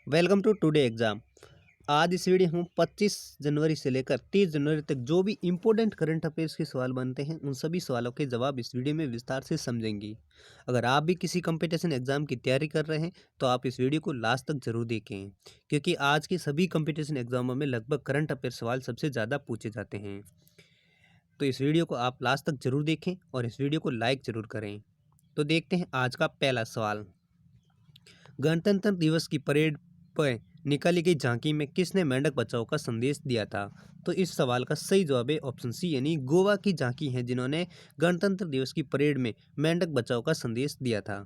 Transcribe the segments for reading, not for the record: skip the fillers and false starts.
Welcome to today exam. आज इस video में 25 जनवरी से लेकर 30 जनवरी तक जो भी इम्पोर्टेंट करंट अफेयर्स के सवाल बनते हैं उन सभी सवालों के जवाब इस वीडियो में विस्तार से समझेंगे। अगर आप भी किसी कंपटीशन एग्जाम की तैयारी कर रहे हैं तो आप इस वीडियो को लास्ट तक जरूर देखें, क्योंकि आज के सभी कंपटीशन एग्जामों में लगभग करंट अफेयर सवाल सबसे ज़्यादा पूछे जाते हैं। तो इस वीडियो को आप लास्ट तक जरूर देखें और इस वीडियो को लाइक जरूर करें। तो देखते हैं आज का पहला सवाल। गणतंत्र दिवस की परेड पर निकाली गई झांकी में किसने मेंढक बचाओ का संदेश दिया था? तो इस सवाल का सही जवाब है ऑप्शन सी, यानी गोवा की झांकी है जिन्होंने गणतंत्र दिवस की परेड में मेंढक बचाओ का संदेश दिया था।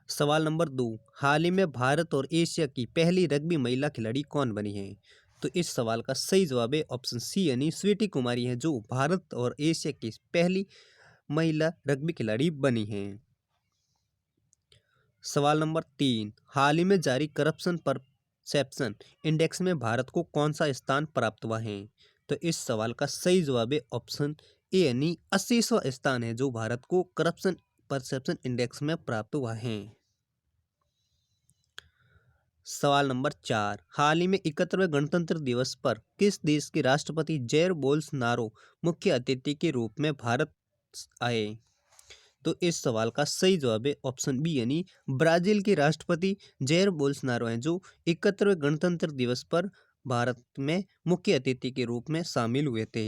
सवाल नंबर 2। हाल ही में भारत और एशिया की पहली रग्बी महिला खिलाड़ी कौन बनी है? तो इस सवाल का सही जवाब है ऑप्शन सी, यानी स्वीटी कुमारी है जो भारत और एशिया की पहली महिला रग्बी खिलाड़ी बनी है। सवाल नंबर 3। हाल ही में जारी करप्शन परसेप्शन इंडेक्स में भारत को कौन सा स्थान प्राप्त हुआ है? तो इस सवाल का सही जवाब है ऑप्शन ए, यानी 80वां स्थान है जो भारत को करप्शन परसेप्शन इंडेक्स में प्राप्त हुआ है। सवाल नंबर 4। हाल ही में 71वें गणतंत्र दिवस पर किस देश के राष्ट्रपति जेयर बोल्सनारो मुख्य अतिथि के रूप में भारत आए? तो इस सवाल का सही जवाब है ऑप्शन बी, यानी ब्राजील के राष्ट्रपति जेयर बोल्सनारो हैं जो 71वें गणतंत्र दिवस पर भारत में मुख्य अतिथि के रूप में शामिल हुए थे।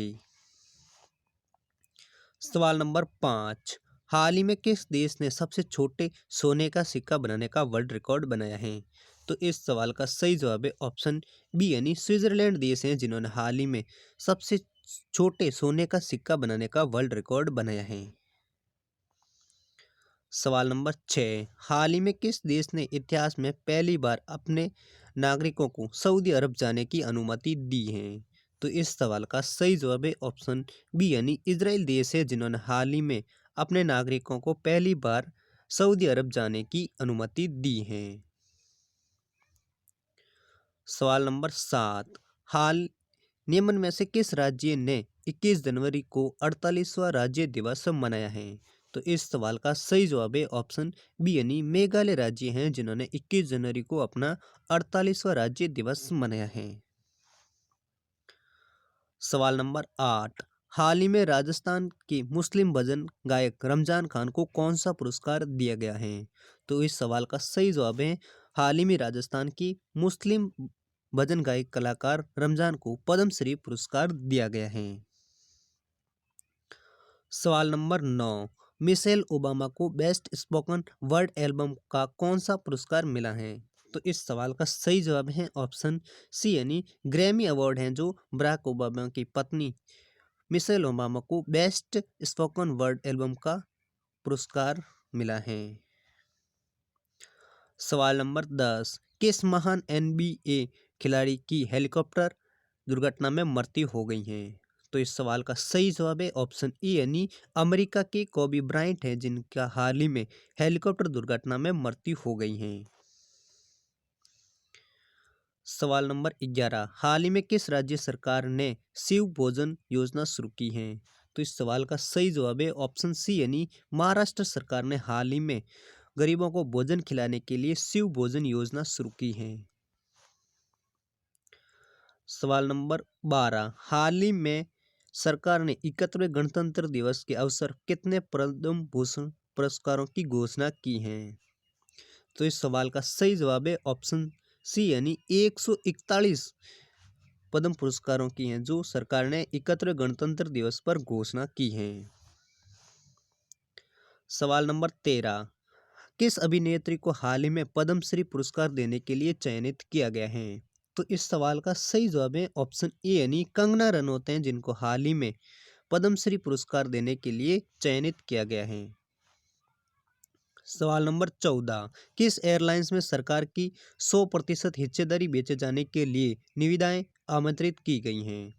सवाल नंबर 5। हाल ही में किस देश ने सबसे छोटे सोने का सिक्का बनाने का वर्ल्ड रिकॉर्ड बनाया है? तो इस सवाल का सही जवाब है ऑप्शन बी, यानी स्विट्जरलैंड देश है जिन्होंने हाल ही में सबसे छोटे सोने का सिक्का बनाने का वर्ल्ड रिकॉर्ड बनाया है। सवाल नंबर 6। हाल ही में किस देश ने इतिहास में पहली बार अपने नागरिकों को सऊदी अरब जाने की अनुमति दी है? तो इस सवाल का सही जवाब है ऑप्शन बी, यानी इजराइल देश है जिन्होंने हाल ही में अपने नागरिकों को पहली बार सऊदी अरब जाने की अनुमति दी है। सवाल नंबर 7। हाल निम्न में से किस राज्य ने 21 जनवरी को 48वां राज्य दिवस मनाया है? तो इस सवाल का सही जवाब है ऑप्शन बी, यानी मेघालय राज्य हैं जिन्होंने 21 जनवरी को अपना 48वां राज्य दिवस मनाया है। सवाल नंबर 8। हाल ही में राजस्थान के मुस्लिम भजन गायक रमजान खान को कौन सा पुरस्कार दिया गया है? तो इस सवाल का सही जवाब है हाल ही में राजस्थान की मुस्लिम भजन गायक कलाकार रमजान को पद्मश्री पुरस्कार दिया गया है। सवाल नंबर 9। मिशेल ओबामा को बेस्ट स्पोकन वर्ड एल्बम का कौन सा पुरस्कार मिला है? तो इस सवाल का सही जवाब है ऑप्शन सी, यानी ग्रैमी अवार्ड है जो बराक ओबामा की पत्नी मिशेल ओबामा को बेस्ट स्पोकन वर्ड एल्बम का पुरस्कार मिला है। सवाल नंबर 10। किस महान NBA खिलाड़ी की हेलीकॉप्टर दुर्घटना में मृत्यु हो गई है? तो इस सवाल का सही जवाब है ऑप्शन ए, यानी अमेरिका के कोबी ब्रायंट है जिनका हाल ही में हेलीकॉप्टर दुर्घटना में मृत्यु हो गई है। सवाल नंबर 11। हाल ही में किस राज्य सरकार ने शिव भोजन योजना शुरू की है? तो इस सवाल का सही जवाब है ऑप्शन सी, यानी महाराष्ट्र सरकार ने हाल ही में गरीबों को भोजन खिलाने के लिए शिव भोजन योजना शुरू की है। सवाल नंबर 12। हाल ही में सरकार ने 71वें गणतंत्र दिवस के अवसर कितने पद्म भूषण पुरस्कारों की घोषणा की है? तो इस सवाल का सही जवाब है ऑप्शन सी, यानी 141 पद्म पुरस्कारों की हैं जो सरकार ने 71वें गणतंत्र दिवस पर घोषणा की है। सवाल नंबर 13। किस अभिनेत्री को हाल ही में पद्मश्री पुरस्कार देने के लिए चयनित किया गया है? तो इस सवाल का सही जवाब है ऑप्शन ए, यानी कंगना रनौत हैं जिनको हाल ही में पद्मश्री पुरस्कार देने के लिए चयनित किया गया है। सवाल नंबर 14। किस एयरलाइंस में सरकार की 100% हिस्सेदारी बेचे जाने के लिए निविदाएं आमंत्रित की गई हैं?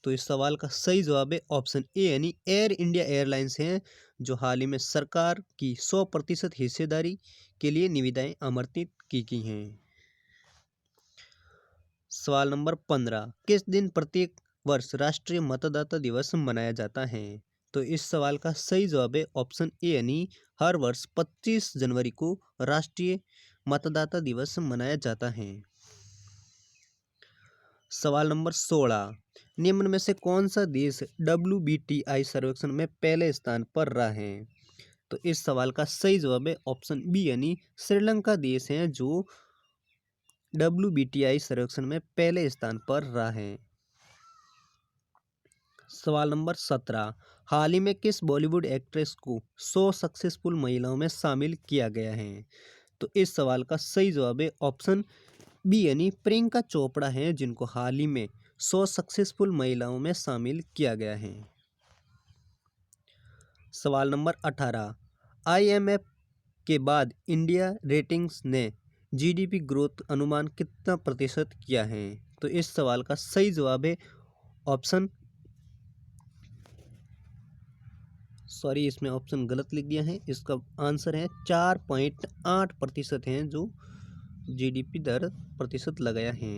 तो इस सवाल का सही जवाब है ऑप्शन ए, यानी एयर इंडिया एयरलाइंस हैं जो हाल ही में सरकार की 100% हिस्सेदारी के लिए निविदाएं आमंत्रित की गई हैं। सवाल नंबर 15। किस दिन प्रत्येक वर्ष राष्ट्रीय मतदाता दिवस मनाया जाता है? तो इस सवाल का सही जवाब है ऑप्शन ए यानी हर वर्ष 25 जनवरी को राष्ट्रीय मतदाता दिवस मनाया जाता है। सवाल नंबर 16, निम्न में से कौन सा देश WBTI सर्वेक्षण में पहले स्थान पर रहा है? तो इस सवाल का सही जवाब है ऑप्शन बी यानी श्रीलंका देश है जो WBTI सर्वेक्षण में पहले स्थान पर रहा है। सवाल नंबर 17, हाल ही में किस बॉलीवुड एक्ट्रेस को 100 सक्सेसफुल महिलाओं में शामिल किया गया है? तो इस सवाल का सही जवाब है ऑप्शन बी यानी प्रियंका चोपड़ा हैं जिनको हाल ही में 100 सक्सेसफुल महिलाओं में शामिल किया गया है। सवाल नंबर 18, IMF के बाद इंडिया रेटिंग्स ने GDP ग्रोथ अनुमान कितना प्रतिशत किया है? तो इस सवाल का सही जवाब है ऑप्शन इसमें ऑप्शन गलत लिख दिया है, इसका आंसर है 4.8% है जो GDP दर प्रतिशत लगाया है।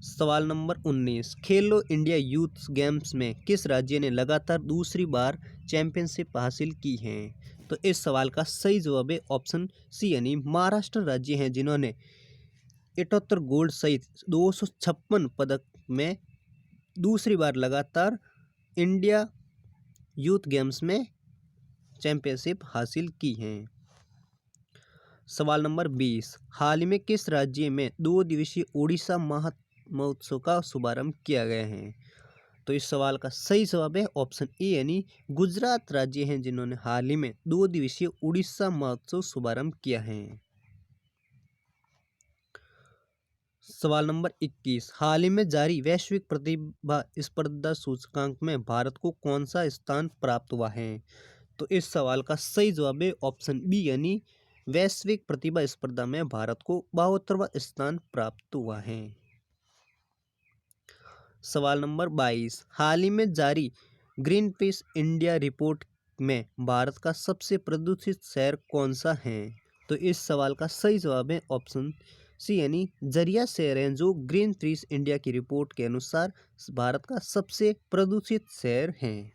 सवाल नंबर 19, खेलो इंडिया यूथ गेम्स में किस राज्य ने लगातार दूसरी बार चैंपियनशिप हासिल की है? तो इस सवाल का सही जवाब है ऑप्शन सी यानी महाराष्ट्र राज्य है जिन्होंने 78 गोल्ड सहित 256 पदक में दूसरी बार लगातार इंडिया यूथ गेम्स में चैंपियनशिप हासिल की है। सवाल नंबर 20, हाल ही में किस राज्य में 2 दिवसीय ओडिशा महोत्सव का शुभारंभ किया गया है? तो इस सवाल का सही जवाब है ऑप्शन ए यानी गुजरात राज्य हैं जिन्होंने हाल ही में 2 दिवसीय उड़ीसा महोत्सव शुभारंभ किया है। सवाल नंबर 21, हाल ही में जारी वैश्विक प्रतिभा स्पर्धा सूचकांक में भारत को कौन सा स्थान प्राप्त हुआ है? तो इस सवाल का सही जवाब है ऑप्शन बी यानी वैश्विक प्रतिभा स्पर्धा में भारत को 72वां स्थान प्राप्त हुआ है। सवाल नंबर 22, हाल ही में जारी ग्रीन पीस इंडिया रिपोर्ट में भारत का सबसे प्रदूषित शहर कौन सा है? तो इस सवाल का सही जवाब है ऑप्शन सी यानी जरिया शहर है जो ग्रीन पीस इंडिया की रिपोर्ट के अनुसार भारत का सबसे प्रदूषित शहर है।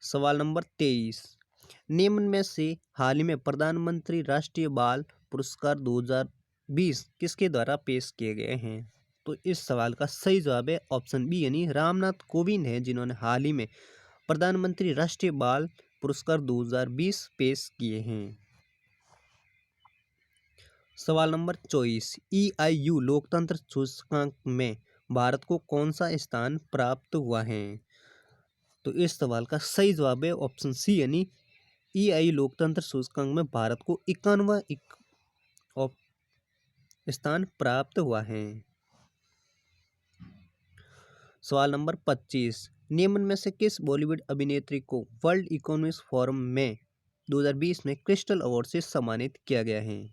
सवाल नंबर 23, निम्न में से हाल ही में प्रधानमंत्री राष्ट्रीय बाल पुरस्कार 2020 किसके द्वारा पेश किए गए हैं? तो इस सवाल का सही जवाब है ऑप्शन बी यानी रामनाथ कोविंद हैं जिन्होंने हाल ही में प्रधानमंत्री राष्ट्रीय बाल पुरस्कार 2020 पेश किए हैं। सवाल नंबर 24, EIU लोकतंत्र सूचकांक में भारत को कौन सा स्थान प्राप्त हुआ है? तो इस सवाल का सही जवाब है ऑप्शन सी यानी EIU लोकतंत्र सूचकांक में भारत को 51वां स्थान प्राप्त हुआ है। सवाल नंबर 25, निम्न में से किस बॉलीवुड अभिनेत्री को वर्ल्ड इकोनॉमिक फोरम में 2020 में क्रिस्टल अवार्ड से सम्मानित किया गया है?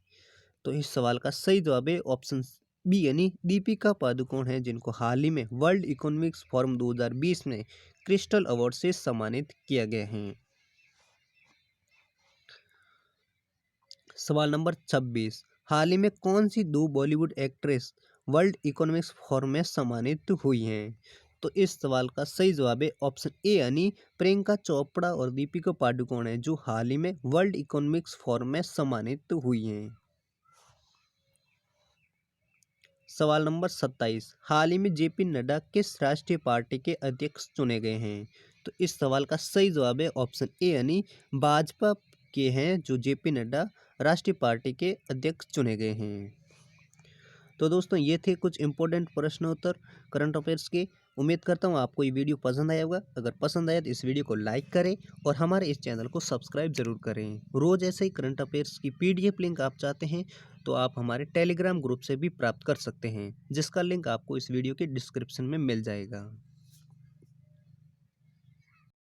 तो इस सवाल का सही जवाब है ऑप्शन बी यानी दीपिका पादुकोण है जिनको हाल ही में वर्ल्ड इकोनॉमिक्स फोरम 2020 में क्रिस्टल अवार्ड से सम्मानित किया गया है। सवाल नंबर 26, हाल ही में कौन सी 2 Bollywood actress world economics forum में सम्मानित हुई हैं? तो इस सवाल का सही जवाब है ऑप्शन ए यानी प्रियंका चोपड़ा और दीपिका पादुकोण है जो हाल ही में वर्ल्ड इकोनॉमिक्स फोरम में सम्मानित हुई हैं। सवाल नंबर 27, हाल ही में JP नड्डा किस राष्ट्रीय पार्टी के अध्यक्ष चुने गए हैं? तो इस सवाल का सही जवाब है ऑप्शन ए यानी भाजपा के हैं जो JP नड्डा राष्ट्रीय पार्टी के अध्यक्ष चुने गए हैं। तो दोस्तों ये थे कुछ इंपॉर्टेंट प्रश्न उत्तर करंट अफेयर्स के। उम्मीद करता हूँ आपको ये वीडियो पसंद आया होगा। अगर पसंद आया तो इस वीडियो को लाइक करें और हमारे इस चैनल को सब्सक्राइब जरूर करें। रोज़ ऐसे ही करंट अफेयर्स की PDF लिंक आप चाहते हैं तो आप हमारे टेलीग्राम ग्रुप से भी प्राप्त कर सकते हैं जिसका लिंक आपको इस वीडियो के डिस्क्रिप्शन में मिल जाएगा।